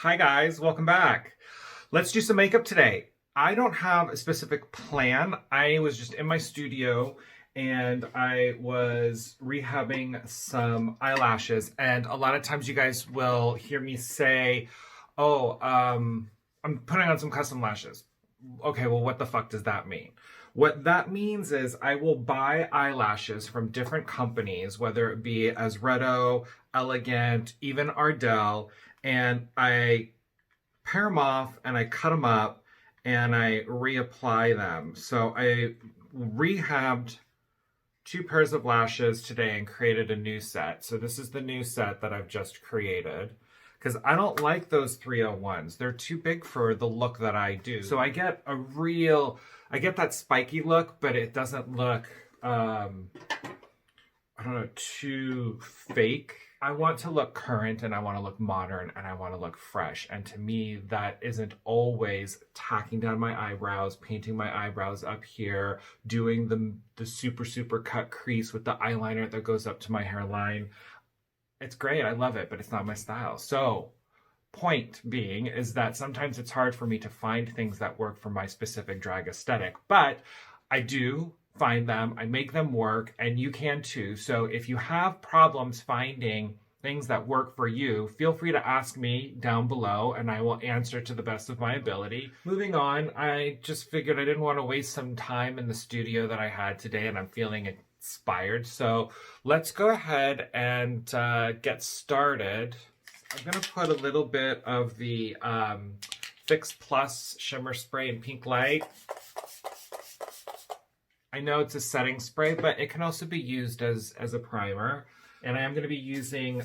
Hi guys, welcome back. Let's do some makeup today. I don't have a specific plan. I was just in my studio and I was rehabbing some eyelashes, and a lot of times you guys will hear me say, oh, I'm putting on some custom lashes. Okay, well, what the fuck does that mean? What that means is I will buy eyelashes from different companies, whether it be Asredo, Elegant, even Ardell, and I pair them off and I cut them up and I reapply them. So I rehabbed 2 pairs of lashes today and created a new set. So this is the new set that I've just created, because I don't like those 301s. They're too big for the look that I do. So I get that spiky look, but it doesn't look, I don't know, too fake. I want to look current and I want to look modern and I want to look fresh. And to me, that isn't always tacking down my eyebrows, painting my eyebrows up here, doing the super cut crease with the eyeliner that goes up to my hairline. It's great. I love it, but it's not my style. So point being is that sometimes it's hard for me to find things that work for my specific drag aesthetic, but I do find them, I make them work, and you can too. So if you have problems finding things that work for you, feel free to ask me down below and I will answer to the best of my ability. Moving on, I just figured I didn't want to waste some time in the studio that I had today, and I'm feeling inspired. So let's go ahead and get started. I'm going to put a little bit of the Fix Plus Shimmer Spray in Pink Light. I know it's a setting spray, but it can also be used as a primer. And I am going to be using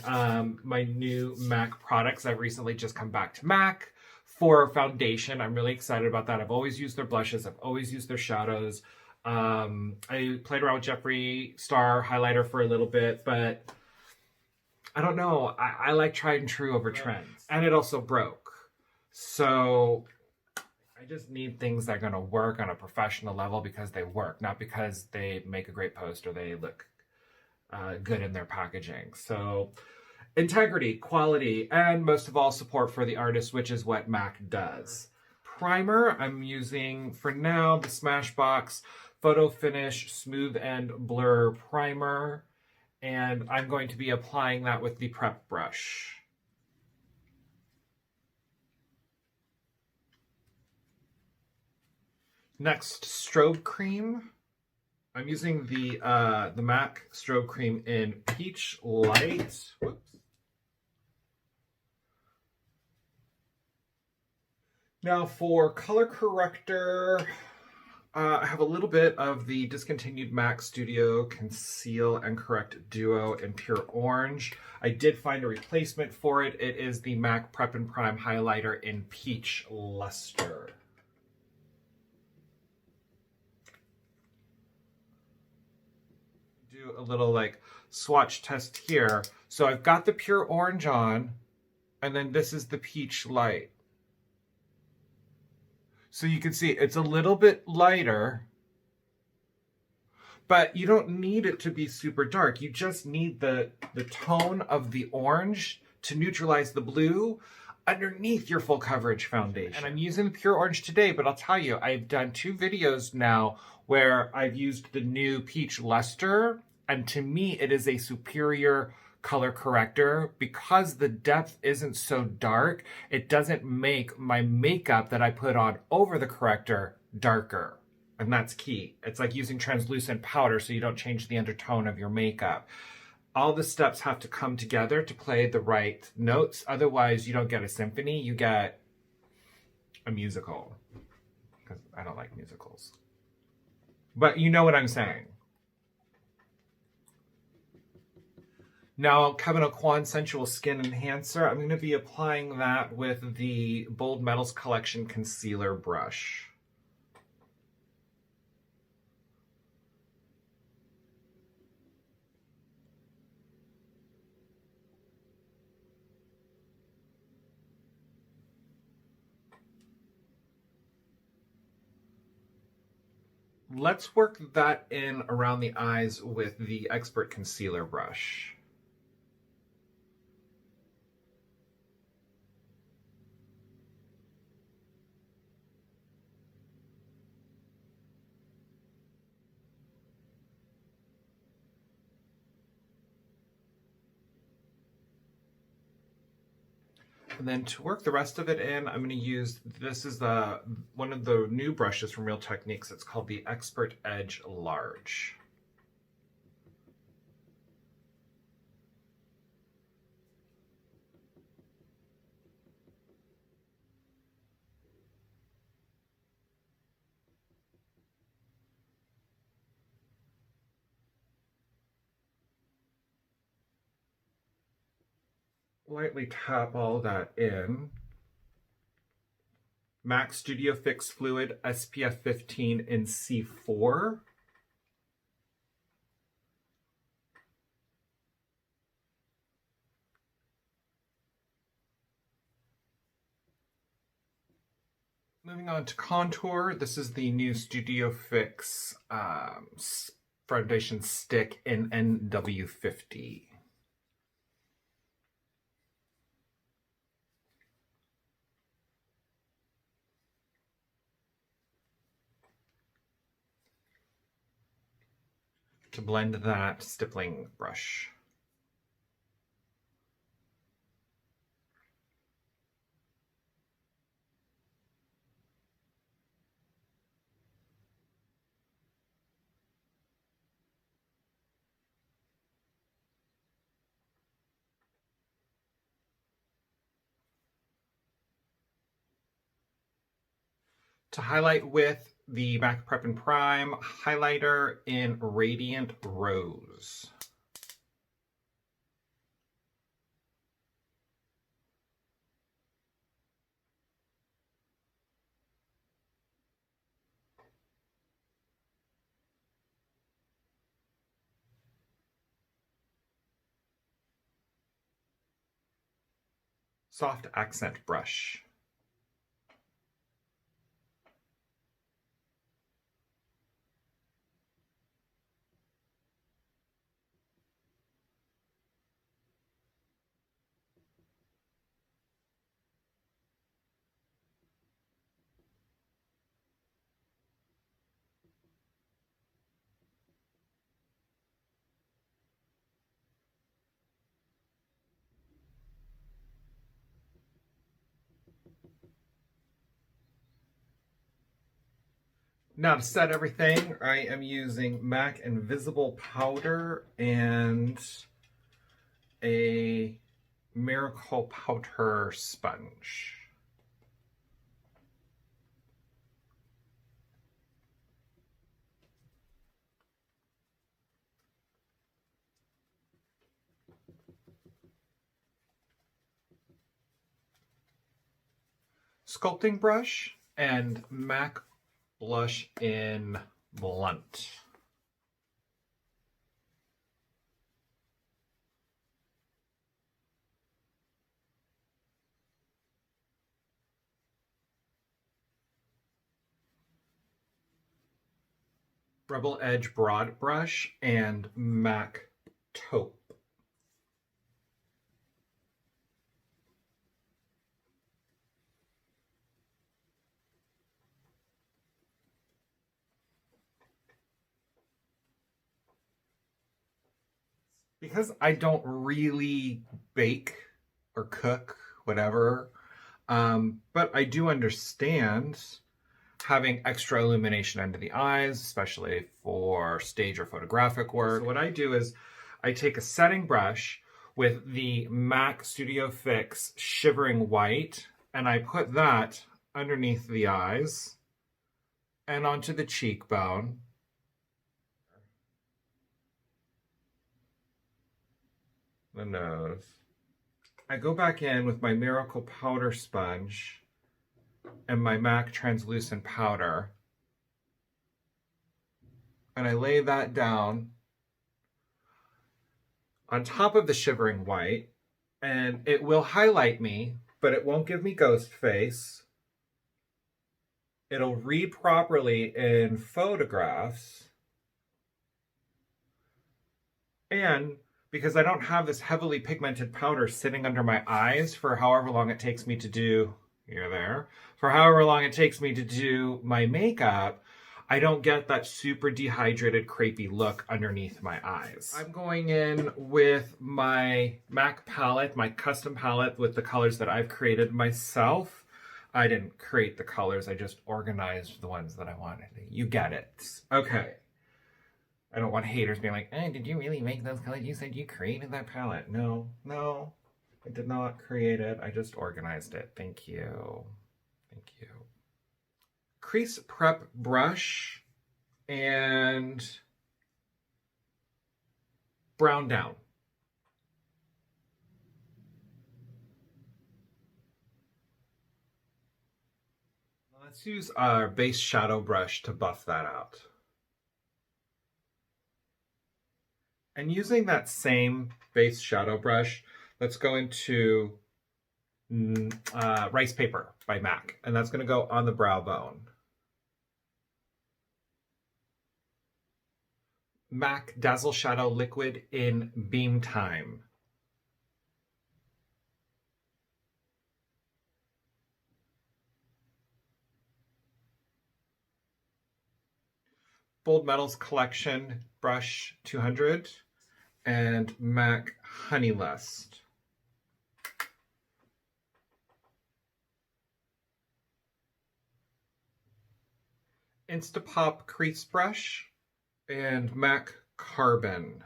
my new MAC products. I've recently just come back to MAC for foundation. I'm really excited about that. I've always used their blushes. I've always used their shadows. I played around with Jeffree Star highlighter for a little bit, but I don't know. I like tried and true over trends. And it also broke. So I just need things that are going to work on a professional level because they work, not because they make a great post or they look good in their packaging. So integrity, quality, and most of all, support for the artist, which is what MAC does. Primer, I'm using for now the SmashBox Photo Finish Smooth and Blur Primer, and I'm going to be applying that with the prep brush. Next, strobe cream. I'm using the MAC strobe cream in Peachlite. Whoops. Now for color corrector, I have a little bit of the discontinued MAC Studio Conceal and Correct Duo in Pure Orange. I did find a replacement for it. It is the MAC Prep and Prime Highlighter in Peach Lustre. Do a little like swatch test here. So I've got the Pure Orange on, and then this is the Peach Light. So you can see it's a little bit lighter, but you don't need it to be super dark. You just need the tone of the orange to neutralize the blue underneath your full coverage foundation. And I'm using the Pure Orange today, but I'll tell you, I've done 2 videos now where I've used the new Peach Lustre, and to me, it is a superior color corrector because the depth isn't so dark. It doesn't make my makeup that I put on over the corrector darker. And that's key. It's like using translucent powder so you don't change the undertone of your makeup. All the steps have to come together to play the right notes. Otherwise, you don't get a symphony. You get a musical. Because I don't like musicals. But you know what I'm saying. Now, Kevyn Aucoin Sensual Skin Enhancer. I'm going to be applying that with the Bold Metals Collection Concealer Brush. Let's work that in around the eyes with the Expert Concealer Brush. And then to work the rest of it in, I'm going to use, this is one of the new brushes from Real Techniques. It's called the Expert Edge Large. Lightly tap all that in. MAC Studio Fix Fluid SPF 15 in C4. Moving on to contour, this is the new Studio Fix foundation stick in NW50. To blend that stippling brush. To highlight with the MAC Prep and Prime highlighter in Radiant Rose. Soft accent brush. Now to set everything, I am using MAC Invisible Powder and a Miracle Powder Sponge. Sculpting brush and MAC blush in Blunt. Rebel Edge Broad Brush and MAC Taupe. Because I don't really bake or cook, whatever, but I do understand having extra illumination under the eyes, especially for stage or photographic work. So what I do is I take a setting brush with the MAC Studio Fix Shivering White, and I put that underneath the eyes and onto the cheekbone. The nose. I go back in with my Miracle Powder Sponge and my MAC Translucent Powder, and I lay that down on top of the Shivering White, and it will highlight me, but it won't give me ghost face. It'll read properly in photographs, and because I don't have this heavily pigmented powder sitting under my eyes for however long it takes me to do, for however long it takes me to do my makeup, I don't get that super dehydrated, crepey look underneath my eyes. I'm going in with my MAC palette, my custom palette with the colors that I've created myself. I didn't create the colors, I just organized the ones that I wanted. You get it. Okay. I don't want haters being like, hey, did you really make those colors? You said you created that palette. No, I did not create it. I just organized it. Thank you. Thank you. Crease prep brush and brown down. Let's use our base shadow brush to buff that out. And using that same base shadow brush, let's go into Rice Paper by MAC, and that's going to go on the brow bone. MAC Dazzleshadow Liquid in Beam Time. Bold Metals Collection Brush 200 and MAC Honeylust. Instapop Crease Brush and MAC Carbon.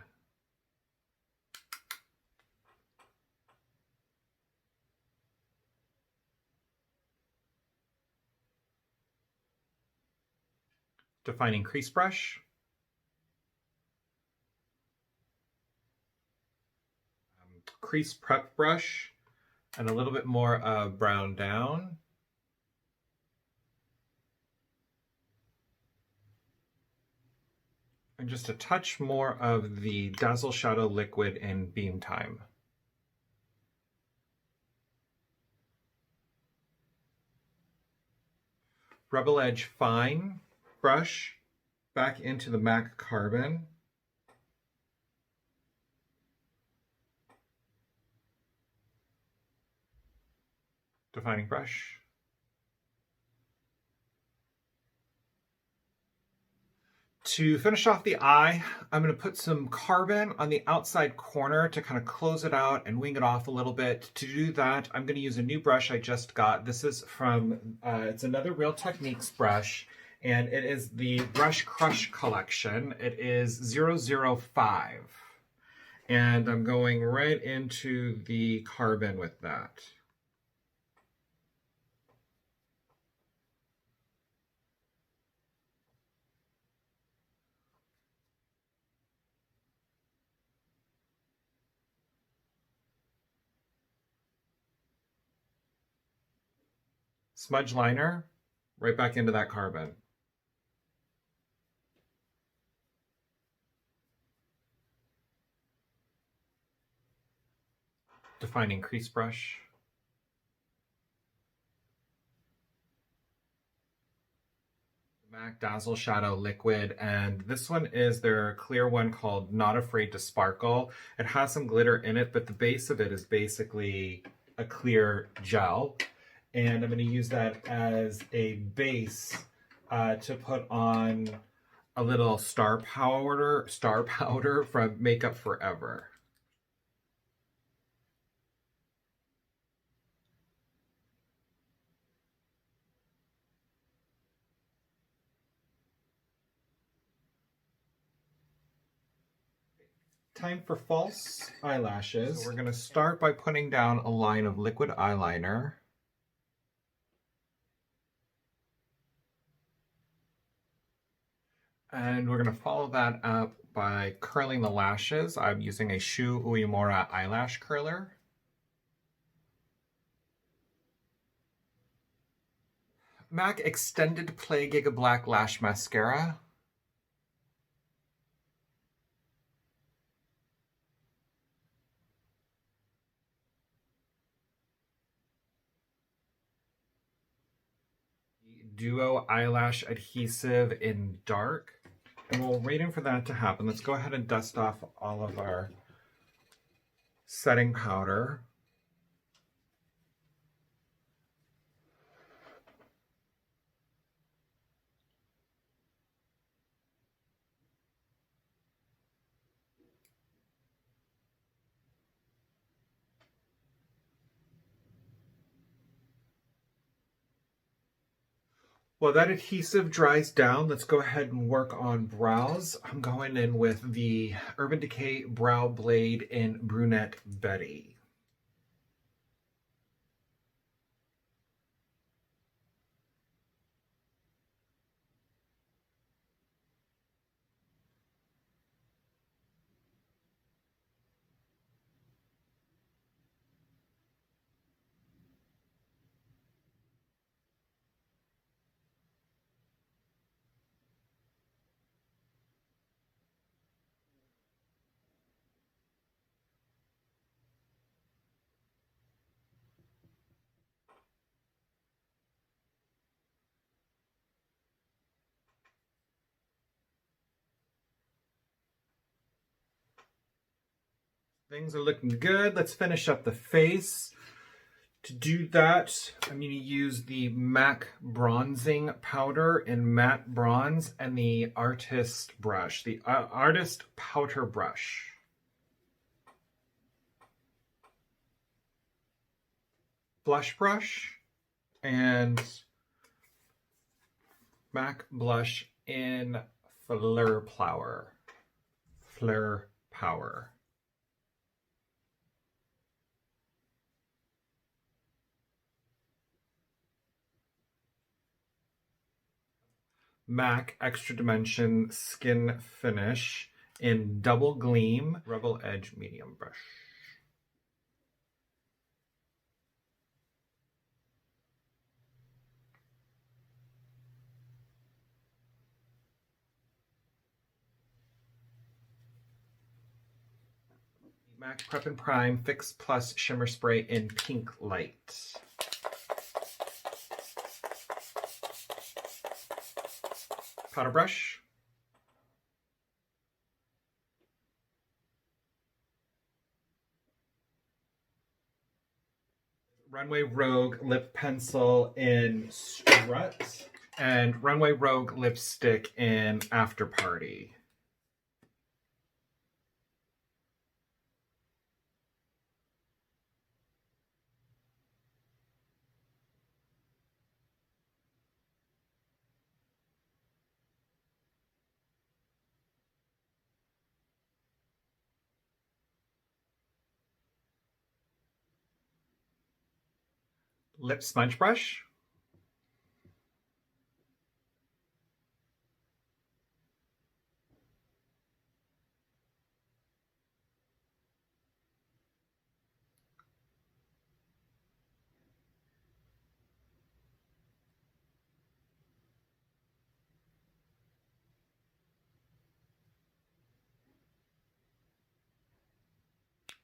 Defining Crease Brush. Crease Prep Brush and a little bit more of brown down. And just a touch more of the Dazzleshadow Liquid in Beam Time. Rebel Edge Fine brush back into the MAC Carbon. Defining brush. To finish off the eye, I'm going to put some carbon on the outside corner to kind of close it out and wing it off a little bit. To do that, I'm going to use a new brush I just got. This is from, it's another Real Techniques brush, and it is the Brush Crush collection. It is 005. And I'm going right into the carbon with that. Smudge liner, right back into that carbon. Defining crease brush. MAC Dazzleshadow Liquid, and this one is their clear one called Not Afraid to Sparkle. It has some glitter in it, but the base of it is basically a clear gel. And I'm going to use that as a base to put on a little star powder from Makeup Forever. Time for false eyelashes. So we're going to start by putting down a line of liquid eyeliner. And we're going to follow that up by curling the lashes. I'm using a Shu Uemura eyelash curler. MAC Extended Play Giga Black Lash Mascara. Duo Eyelash Adhesive in Dark. And while waiting for that to happen, let's go ahead and dust off all of our setting powder. While that adhesive dries down, let's go ahead and work on brows. I'm going in with the Urban Decay Brow Blade in Brunette Betty. Things are looking good. Let's finish up the face. To do that, I'm going to use the MAC bronzing powder in matte bronze and the Artist brush, the Artist powder brush. Blush brush and MAC blush in Fleur Power. Fleur Power. MAC Extra Dimension Skin Finish in Double Gleam Rebel Edge Medium Brush. MAC Prep and Prime Fix Plus Shimmer Spray in Pink Light. Powder brush. Runway Rogue lip pencil in Strut. And Runway Rogue lipstick in After Party. Lip smudge brush.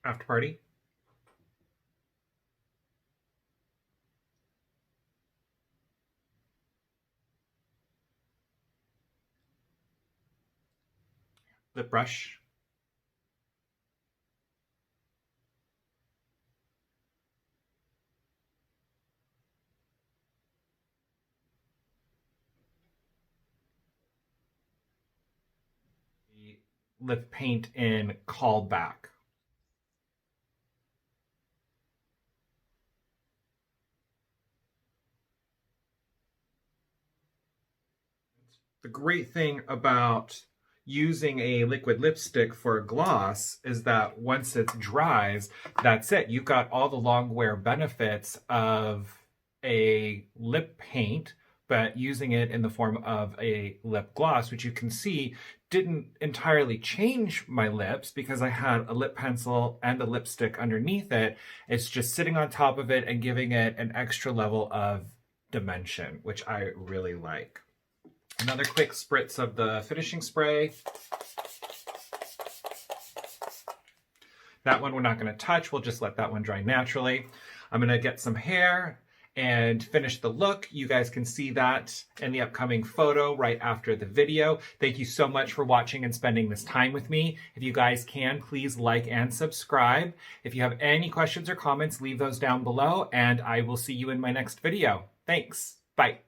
After Party. Lip brush. The lip paint in Call Back. The great thing about using a liquid lipstick for a gloss is that once it dries, that's it. You've got all the long wear benefits of a lip paint, but using it in the form of a lip gloss, which you can see didn't entirely change my lips because I had a lip pencil and a lipstick underneath it. It's just sitting on top of it and giving it an extra level of dimension, which I really like. Another quick spritz of the finishing spray. That one we're not going to touch. We'll just let that one dry naturally. I'm going to get some hair and finish the look. You guys can see that in the upcoming photo right after the video. Thank you so much for watching and spending this time with me. If you guys can, please like and subscribe. If you have any questions or comments, leave those down below, and I will see you in my next video. Thanks. Bye.